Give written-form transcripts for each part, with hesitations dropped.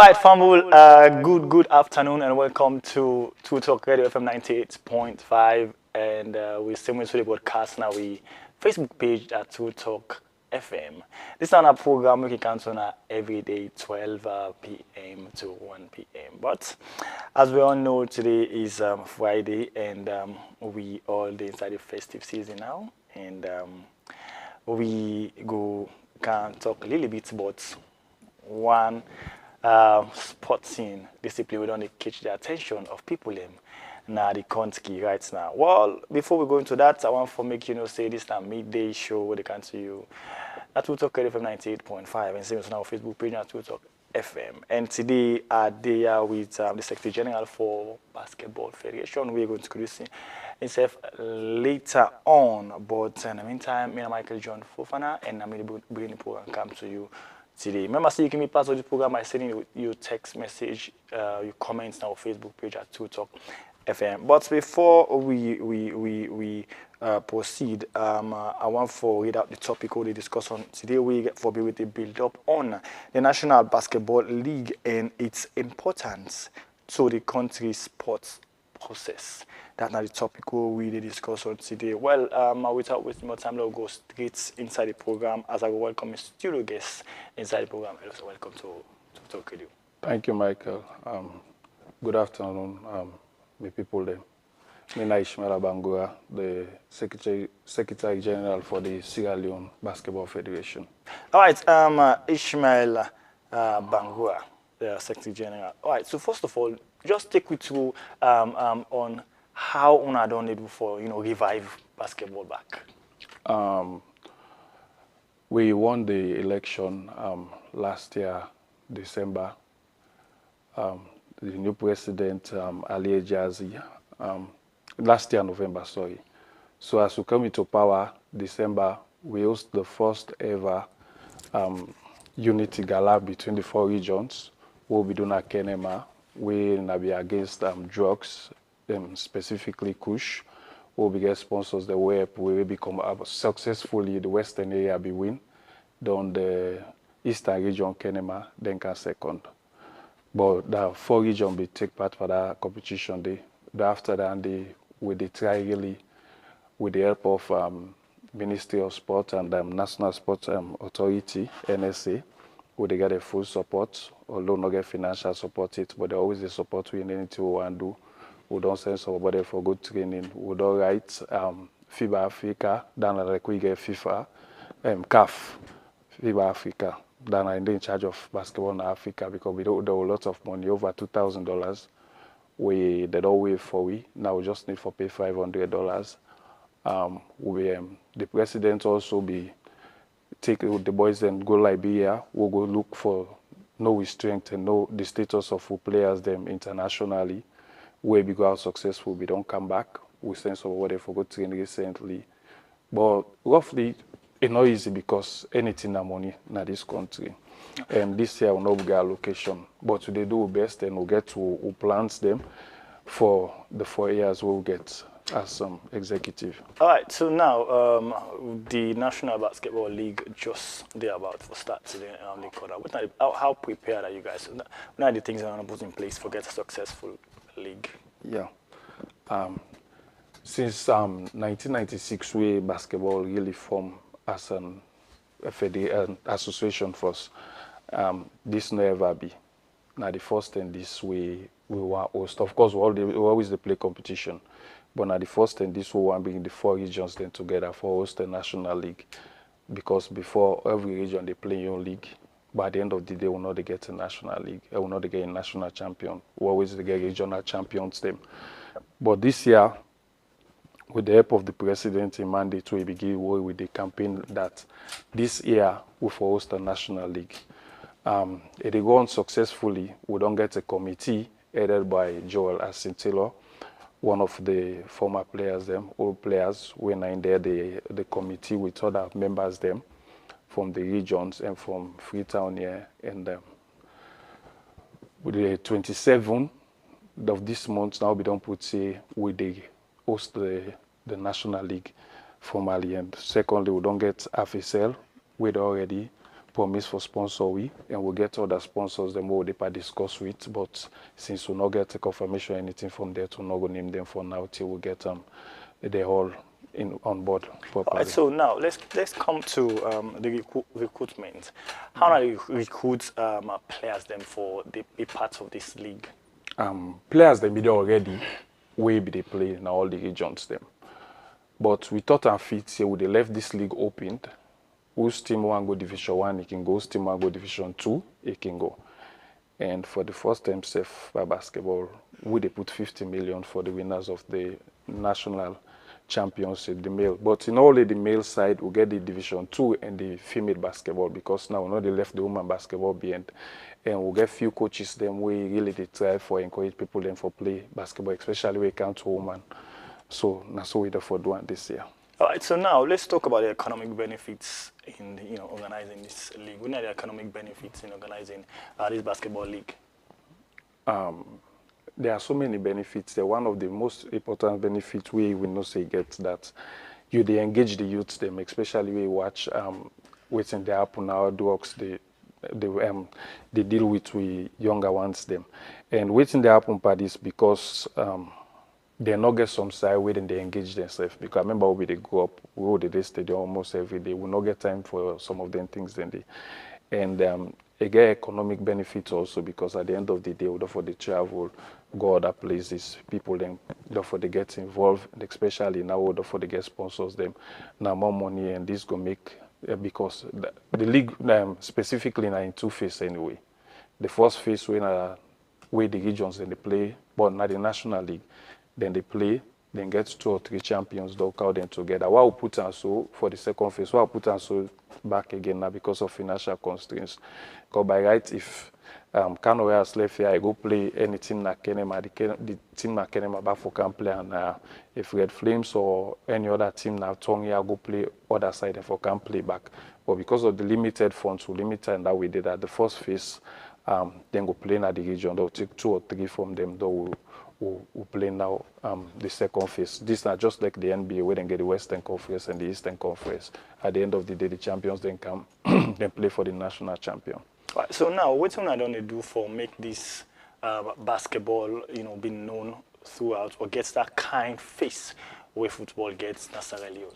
right, Fambul, good afternoon and welcome to Tok Radio FM 98.5 and we still to the broadcast now we Facebook page at Tok FM. This is a program we can turn every day 12 p.m. to 1 p.m. But as we all know, today is Friday and we all day inside the festive season now and we can talk a little bit about one sporting discipline we don't catch the attention of people in now the country right now. Well, before we go into that, I want to make say this time midday show where they can see you at Tok FM 98.5 and same as on our Facebook page at Tok FM. And today they are with the Secretary General for Basketball Federation. We're going to introduce himself later on, but in the meantime, me and Michael John Fofana and I'm going to bring the program come to you today. Remember, so you can be part of the program by sending your text message, your comments on our Facebook page at Tok FM. But before we proceed, I want to read out the topic we discuss on today. We get for the build up on the National Basketball League and its importance to the country's sports process. That's not the topic we discuss on today. Well, without wasting more time, I'll go straight inside the program as I will welcome a studio guest inside the program. Also, welcome to Talk Radio. Thank you, Michael. Good afternoon, my people there. My name is Ishmael Bangura, the Secretary General for the Sierra Leone Basketball Federation. All right, Ishmael Bangura, the Secretary General. All right, so first of all, just take me through on how una done it for revive basketball back. We won the election last year, December. The new president, Ali Ejazi, last year, November, sorry. So as we come into power, December, we host the first ever unity gala between the four regions. We'll be doing a Kenema. We'll be against drugs, specifically Kush. We'll be get sponsors the way we will become successfully the Western area be win. Then the Eastern region Kenema, then can second. But the four region be take part for that competition day. After that, they try really with the help of Ministry of Sport and National Sports Authority, NSA, where they get a full support, although not get financial support it, but they always the support we need to want to do. We don't send somebody for good training. We don't write FIBA Africa, then like we get FIFA, CAF, FIBA Africa. Then I'm in charge of basketball in Africa because we don't do a lot of money, over $2,000. They don't wait for we. Now we just need for pay $500. The president also be take the boys and go Liberia. We'll go look for know we strength and know the status of who players them internationally. Where we go out successful, we don't come back. We send somebody for good training recently. But roughly, it's not easy because anything na money in this country. And this year we'll not get allocation. But they do best and we'll get to plans them for the 4 years we'll get as some executive. All right, so now the National Basketball League just there about to start today on the quarter. How prepared are you guys? What are the things that are put in place for get a successful league? Yeah. Since 1996, we basketball really formed as an association for us. This never be. Now the first thing this we were host. Of course, we always play competition. But now the first thing this we want bring the four regions then together for host a national league. Because before every region they play your league. But at the end of the day, we'll not get a national league. We'll not get a national champion. We always get regional champions them. But this year, with the help of the president in mandate, we begin with the campaign that this year we will host a national league. If they go on successfully, we don't get a committee headed by Joel Asintilo, one of the former players, them old players. When in there, the committee with other members them from the regions and from Freetown here, and with the 27th of this month now we don't put say we they host the National League formally, and secondly we don't get FSL with already promise for sponsor we, and we'll get other sponsors them we'll discuss with. But since we not get a confirmation or anything from there, to not go name them for now till we get they all on board All properly. right, so now let's come to the recruitment. How do you recruit players then for the be part of this league? Players them be there already, we be they play in all the regions them. But we thought and fit say we they left this league opened. Whose team want go Division 1, he can go. Whose team want go Division 2, he can go. And for the first time safe by basketball, we they put 50 million for the winners of the national championship, the male. But in only the male side, we get the Division 2 and the female basketball, because now we know they left the women basketball behind. And we get few coaches them we really they try for encourage people them for play basketball, especially when it comes to women. So that's what we therefore doing this year. All right, so now let's talk about the economic benefits in organizing this league. What are the economic benefits in organizing this basketball league? There are so many benefits. One of the most important benefits we know say get that you they engage the youth them, especially we watch waiting they happen now works they deal with we younger ones them, and waiting they happen by this because they not get some side where then they engage themselves. Because I remember when they go up, we go to the stadium almost every day. We not get time for some of them things then they, and they get economic benefits also, because at the end of the day, therefore they travel, go other places, people then therefore they get involved, and especially now therefore they get sponsors them, now more money, and this go make because the league specifically now in two phases anyway. The first phase when where the regions then they play, but not the national league. Then they play, then get 2 or 3 champions, they'll count them together. What will put us so for the second phase, what will put us so back again now because of financial constraints. Because by right, if Kano has left here, I go play any team na Kenema, the team na Kenema back for can play, and if Red Flames or any other team na Tongi, I go play other side and for can play back. But because of the limited funds, we limited, and that we did at the first phase, then go play in the region, they'll take 2 or 3 from them, they'll who play now the second phase. This is just like the NBA, where they get the Western Conference and the Eastern Conference. At the end of the day, the champions then come, then play for the national champion. Right, so now, what I don't do for make this basketball, be known throughout, or gets that kind face where football gets in Sierra Leone?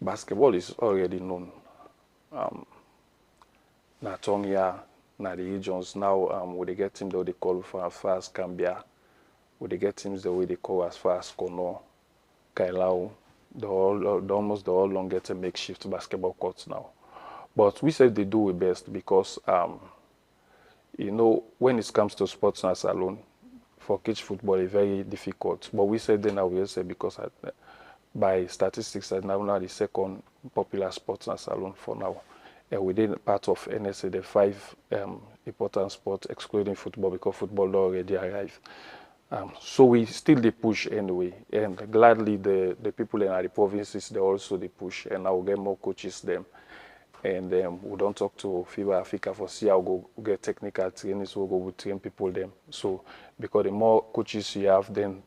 Basketball is already known. Na Tongia, na the regions now, where they get team though they call for as far as Gambia. Where they get teams the way they call as far as Kono, Kailau, they almost all long get a makeshift basketball courts now. But we said they do it best because, when it comes to sports and salon, for kids football, it's very difficult. But we said then I will say because by statistics, now the second popular sports and salon for now. And within part of NSA, the 5 important sports, excluding football, because football already arrived. So we still they push anyway, and gladly the people in the provinces they also they push, and I will get more coaches them, and we don't talk to FIBA Africa for see how go get technical training, so we go train people them. So because the more coaches you have, then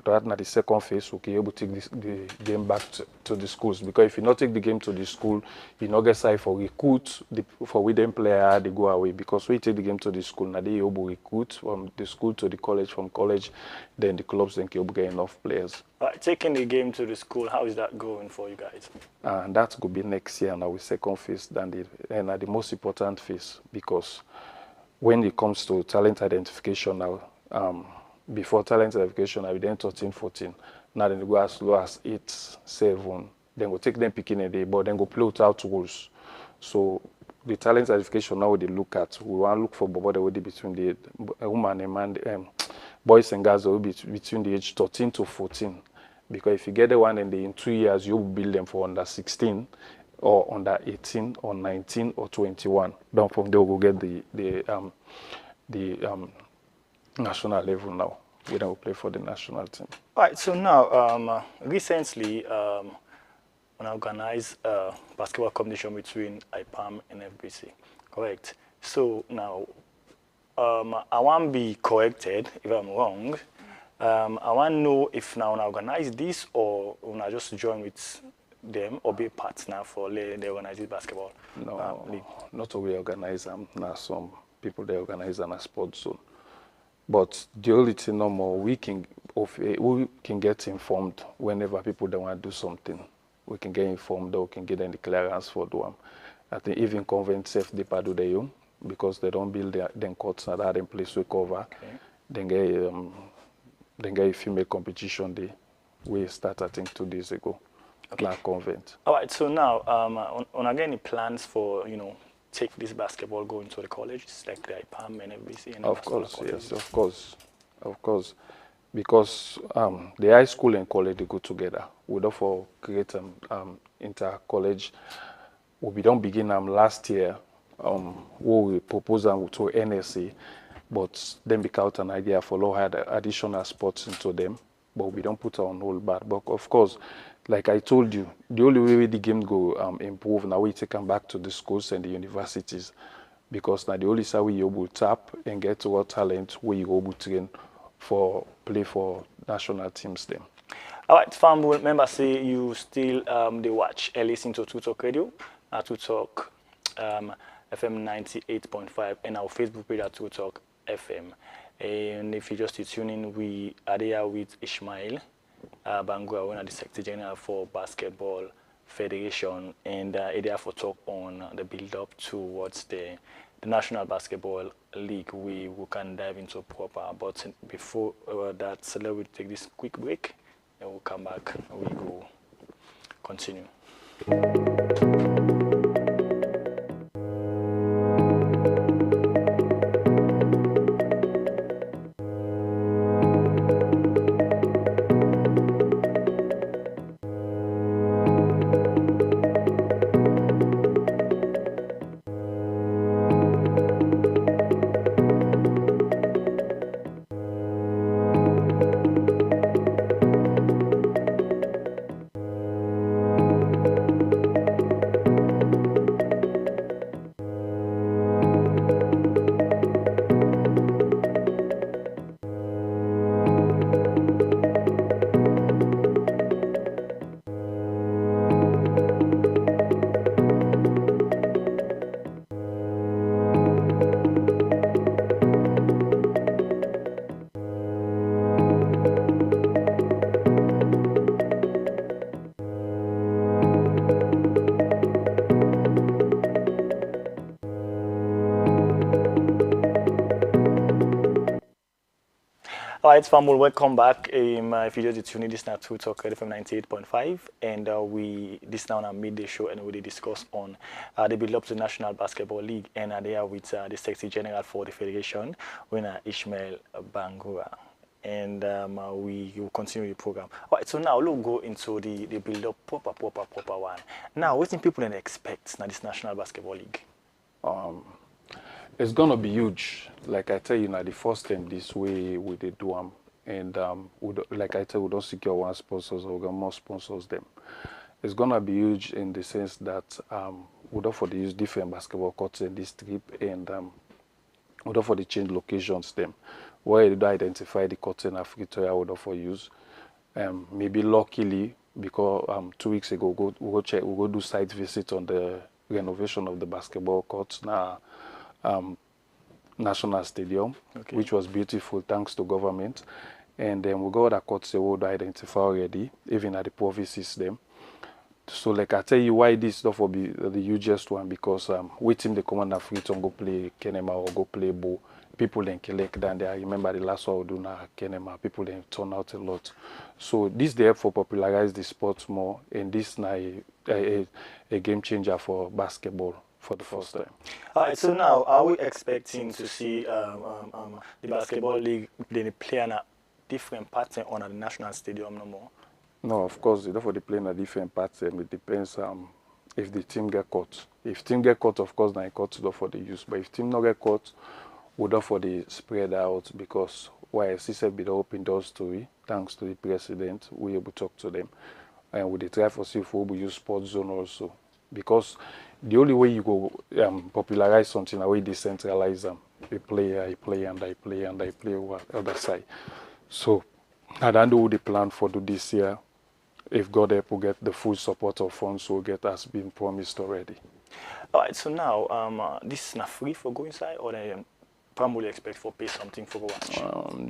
that na the second phase, we can able to take the game back to the schools. Because if you not take the game to the school, you not get side for recruit for with them player they go away. Because we take the game to the school, now they able recruit from the school to the college, from college, then the clubs then can get enough players. Right, taking the game to the school, how is that going for you guys? And that could be next year now with second phase than the most important phase, because when it comes to talent identification now, before talent identification, I then 13, 14. Now then go as low as 8, 7. Then go take them picking a day, but then go play without rules. So the talent identification now they look at, we want to look for Bobo the way between the woman and man, boys and girls will be between the age 13 to 14. Because if you get the one and in 2 years, you build them for under 16 or under 18 or 19 or 21. Then from there we'll get the national level now. We then will play for the national team. All right, so now, recently, we organized a basketball competition between IPAM and FBC, correct? So now, I want to be corrected if I'm wrong. I want to know if now I organize this or when I just join with them or be a partner for the organized basketball league? No, not we organize them. Now some people they organize on a sports zone. But the only thing no more we can get informed whenever people don't want to do something. We can get informed or we can get any clearance for them. I think even convent safe they do their own because they don't build their courts now that in place we cover. Okay. Then get a female competition day. We start I think 2 days ago. Okay. Now convent. All right. So now, on again, any plans for take this basketball going to the colleges like the IPAM and everything? And Of course, yes, of course, because the high school and college they go together. We therefore create inter-college. We don't begin last year. We propose them to NSA, but then we out an idea for low add additional sports into them. But we don't put on hold. But of course, like I told you, the only way the game go improve now we take them back to the schools and the universities, because now the only side we able to tap and get raw talent where you able to train for play for national teams then. All right, fam, remember say you still they watch and listen to Tok Radio at Tok FM 98.5 and our Facebook page at Tok FM. And if you just tune in, we are there with Ishmael Bangura, one of the Secretary General for Basketball Federation, and there for talk on the build-up towards the National Basketball League. We can dive into proper, but before that, so let me take this quick break, and we'll come back. We go continue. All right, family, welcome back. If you just tune in, this now to Tok Radio from 98.5, and this now on midday show, and we discuss on the build up to the National Basketball League, and they are with the Secretary General for the Federation, winner Ishmael Bangura, and we will continue the program. All right, so now we'll go into the build up proper one. Now, what do people expect now this National Basketball League? It's gonna be huge. Like I tell you now, the first time this way we did do them, and like I tell you, we don't secure one sponsors, or we got more sponsors them. It's gonna be huge in the sense that we don't for the use different basketball courts in this trip, and we don't for the change locations them. Where you do identify the courts in Africa, we don't for use. Maybe luckily because 2 weeks ago we go do site visit on the renovation of the basketball courts now. National Stadium, okay, which was beautiful thanks to government, and then we got the courts they would identify already, even at the provinces them. So like I tell you why this stuff will be the hugest one, because we team the command Africa go play Kenema or go play Bo. People then collect down there. I remember the last one we do now Kenema. People then turn out a lot. So this there for popularize the sport more, and this now a game changer for basketball for the first time. All right, so now are we expecting to see the basketball league play on a different pattern on a national stadium no more? No, of course, therefore they play in a different pattern. It depends if the team get caught. If team get caught, of course, then it caught for the use. But if team not get caught, we for the spread out, because YSC said be the open doors story, thanks to the president, we able to talk to them. And we try for see if we will use sports zone also. Because the only way you go popularize something, away decentralize them. I play, and I play, and I play over the other side. So I don't know the plan for this year. if God help, we get the full support of funds will get as been promised already. All right, so now this is not free for go inside, or they probably expect for pay something for go watch.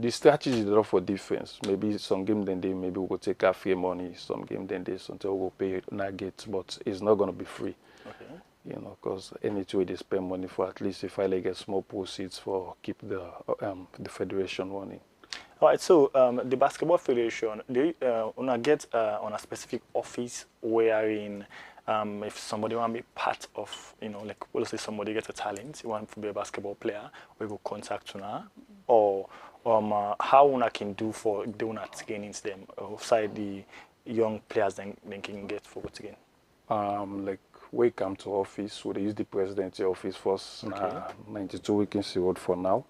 The strategy is a lot for defense. Maybe some game then they maybe we will take our free money. Some game then they until we'll pay nuggets, but it's not gonna be free. Okay. You know, because any way they spend money for at least if I like get small proceeds for keep the federation running. All right, so the basketball federation, they wanna get on a specific office wherein if somebody want to be part of, you know, like we'll say somebody gets a talent, you want to be a basketball player, we will contact una, or how una can do for doing that training them outside the young players then can get for what again. Like we come to office, we use the president's office first. Okay. 92 Weekends Road for now.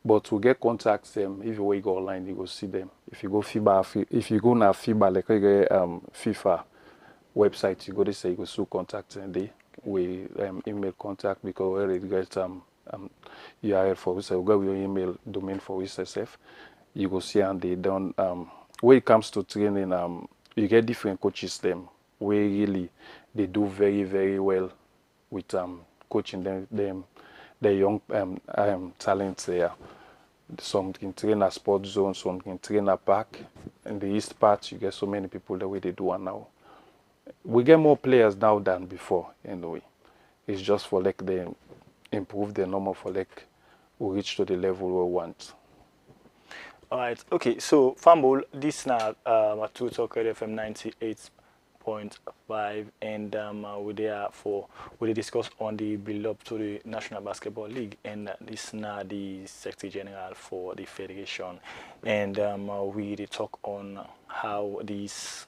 But we get contacts them. If you go online, you go see them. If you go FIBA, if you go na FIBA, like FIFA website, you go to say you go so contact them. They we email contact because we already get URL for we say we got your email domain for SSF. You go see and they done when it comes to training you get different coaches them where really they do very very well with coaching them the young talents there. Some can train a sports zone, some can train a park. In the east part, you get so many people the way they do it now. We get more players now than before, anyway. It's just for like they improve the number for like we reach to the level we want. All right. Okay. So, Fumble, this now at Two Talk Radio FM 98.5, and we there for we discuss on the build up to the National Basketball League, and this now the Secretary General for the Federation, and we talk on how this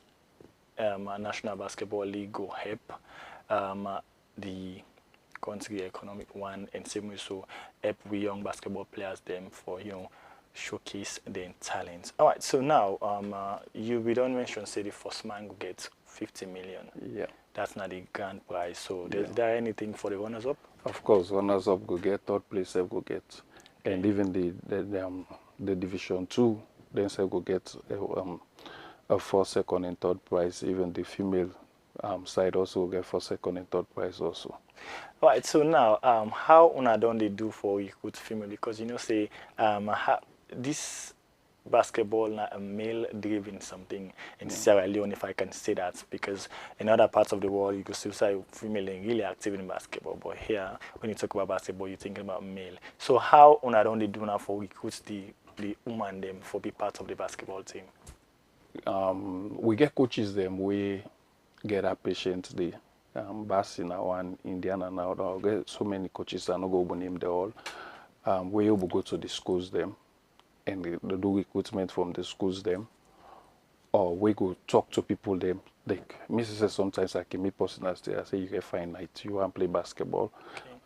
National Basketball League go help the country economic one, and same so help we young basketball players them for showcase their talents. All right, so now we don't mention say the first man will get 50 million. Yeah. That's not the grand prize. So is there anything for the runners up? Of course, runners up go get, third place go get, and even the Division 2 then go get a first, second, and third prize. Even the female side also will get first, second, and third prize also. All right, so now how una don't they do for recruit female? Because say this basketball not a male driven something in Sierra Leone, if I can say that, because in other parts of the world you could still say female are really active in basketball, but here when you talk about basketball you're thinking about male. So how una don't they do now for recruit the woman them for be part of the basketball team? We get coaches them we get our patients the Basina one Indiana now get so many coaches I no go name them all. We able go to the schools them and they do recruitment from the schools them, or we go talk to people them. Like Mrs. says sometimes I can meet person I say you can find night you want to play basketball.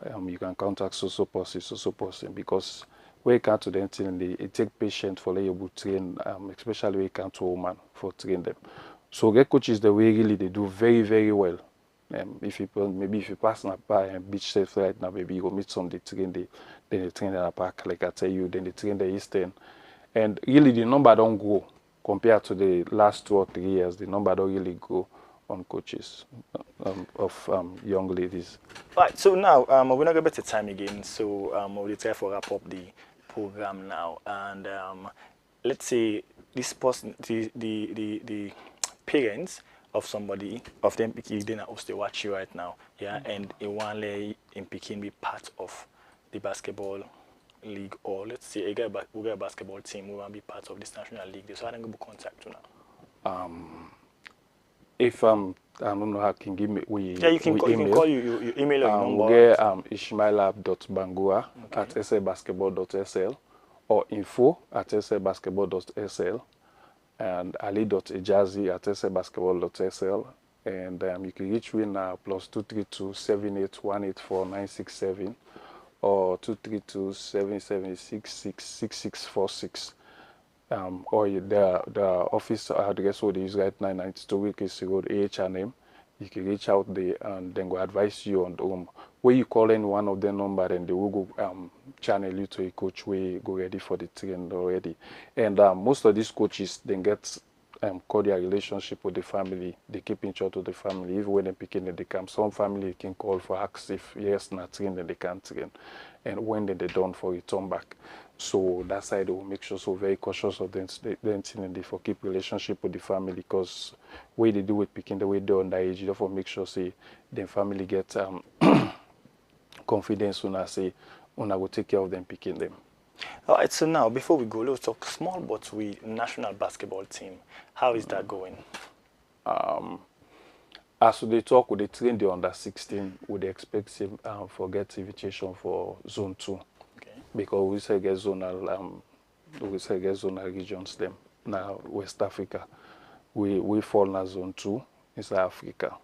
Okay. You can contact so person because when you come to them it take patient for able to train, especially when you come to a woman for train them. So get coaches the way really they do very very well. If you pass by beach safe right now, maybe you go meet some they train then they train in a park like I tell you, then they train the Eastern, and really the number don't grow compared to the last 2 or 3 years. The number don't really grow on coaches of young ladies. Right. So now we're not going to time again. So we'll try to wrap up the program now, and let's say this person, the parents of somebody of them they watch you right now, and a one lay in Peking be part of the basketball league, or let's say we get a basketball team, we want to be part of this national league. So I don't go contact you now. If I don't know how can give me you can call you email your number. We get ishmaelab.bangua@slbasketball.sl or info@slbasketball.sl and ali.ejazi@slbasketball.sl, and you can reach me now +232 78184967 or 232 776 or the office address what they use right now 92 Weekends Road AHM. You can reach out there and then go advise you on where you call in one of the number and they will go channel you to a coach where you go ready for the training already. And most of these coaches then get cordial relationship with the family. They keep in touch with the family. Even when they pick in, they come. Some family can call for ask if yes, not train, then they can't train. And when they done for return back. So that side they will make sure so very cautious of them and they for keep relationship with the family because way they do with picking the way they underage, you therefore make sure say the family get confidence when I say when I will take care of them picking them. All right, so now before we go, let's talk small but we national basketball team. How is that going? As they talk, we they train the under 16, we they expect him for get invitation for zone 2. Okay. Because we say get zonal regions them. Now West Africa. We fall in zone 2 inside Africa.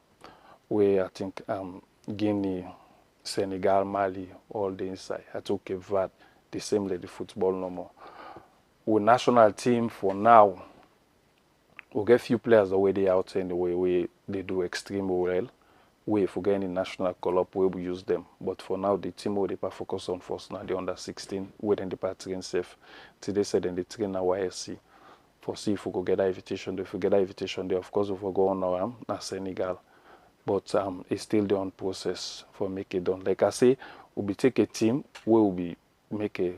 We I think Guinea, Senegal, Mali, all the inside. I took Cape Verde, the same like the football no more. With national team for now, we'll get few players already out anyway. They do extremely well. If we get any national call up, we will use them. But for now, the team will focus on first now the under 16, within the train safe. Today said then they train at YSC. For see if we go get that invitation. If we get that invitation there, of course we will go on now Senegal. But it's still the on process for make it done. Like I say, we'll take a team, we will be make a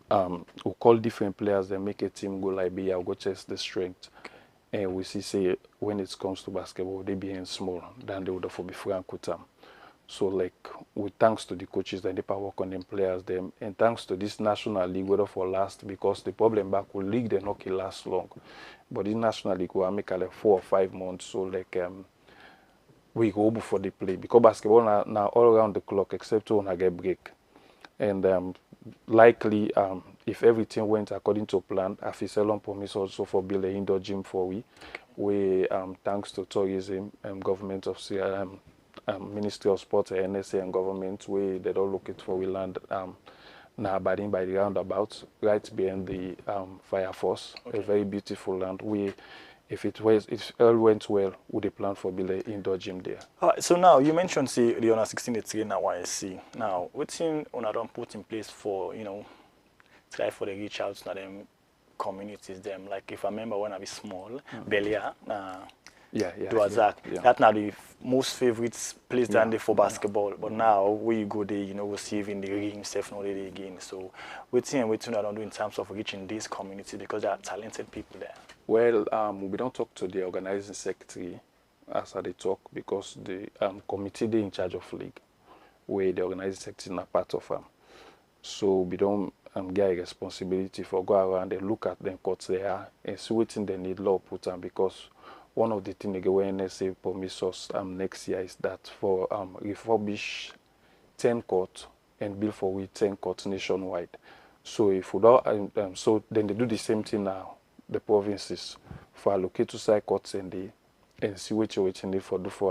we'll call different players, then make a team go like be, I'll go test the strength. And we see, say, when it comes to basketball, they be in small than they would have be frank with them. So, like, with thanks to the coaches, then they work on them players, them, and thanks to this national league, whether for last, because the problem back with league, they not last long. But this national league will make like 4 or 5 months. So, like, we go before they play because basketball now all around the clock, except when I get break. And likely, if everything went according to plan, Afiselon promised also for build an indoor gym for we thanks to tourism and government of Ministry of Sports, NSA and government, they don't look it for we land now abiding by the roundabout right behind the Fire Force, a very beautiful land. If all went well, would they plan for build an indoor gym there? All right, so now you mentioned see the under 16 they train at YSC. Now, what's in on don't put in place for try for the reach out to them communities them. Like if I remember when I was small, Belia, that now the most favorite place than they for basketball. But now we go there, receiving the ring, safe now they again. So what's I don't do in terms of reaching these communities because there are talented people there. Well, we don't talk to the organizing secretary as they talk because the committee they in charge of league, where the organizing secretary is not part of them. So we don't get a responsibility for go around and look at them courts there and see what they need law put on because one of the things the NSA promise us next year is that for refurbish 10 courts and build for we 10 courts nationwide. So if we don't, so then they do the same thing now. The provinces for allocate to side courts and see what you're waiting for do for